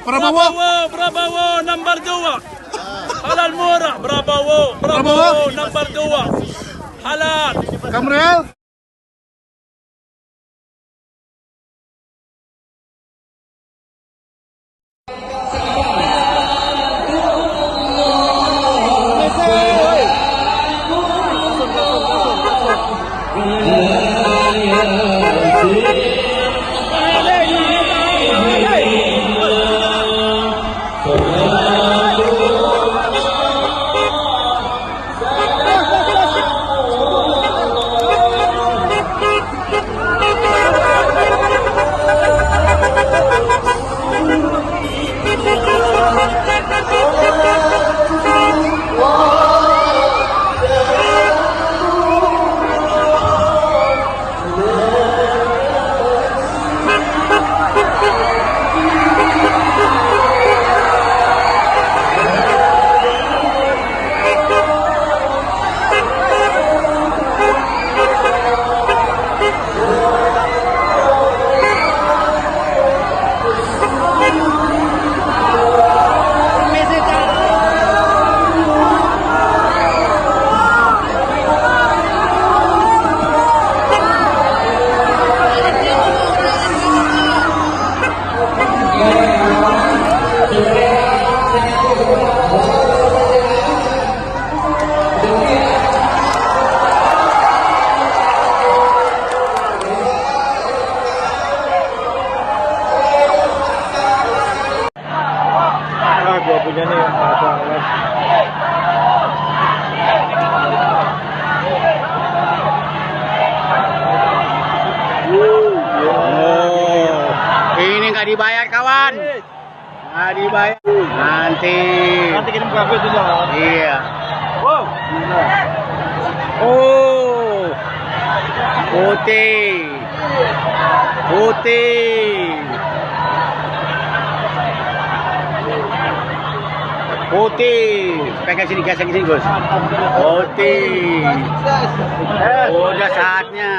Prabowo. Prabowo nomor 2. Halal murah. Prabowo nomor 2. Halal. Kamreal. Gua punya nih pasang les. Ini nggak dibayar kawan. Nggak dibayar. Nanti Kirim ke aku dulu. iya. Wow. Oh, putih. Pegang sini, gesek sini Gus. Putih. Udah saatnya.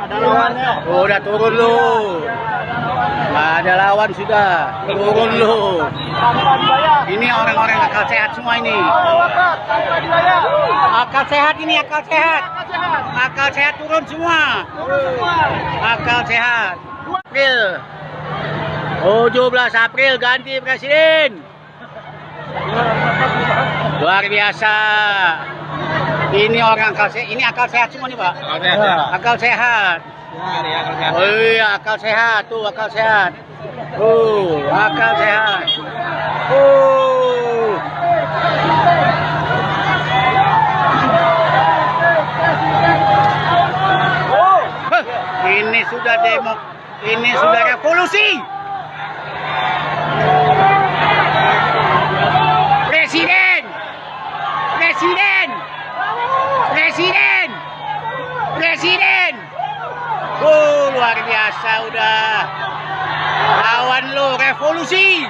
Ada lawannya. Udah turun lu. Nggak ada lawan sudah. Turun lu. Ini orang-orang akal sehat semua ini. Akal sehat ini, akal sehat. Akal sehat turun semua. Akal sehat. April. 17 April ganti presiden. Luar biasa. Ini orang akal sehat. Ini akal sehat semua nih Pak. Akal sehat. Oh iya, akal sehat tuh, akal sehat. Akal sehat. Ini sudah demo, ini sudah revolusi. Presiden. Luar biasa udah. Lawan lo revolusi.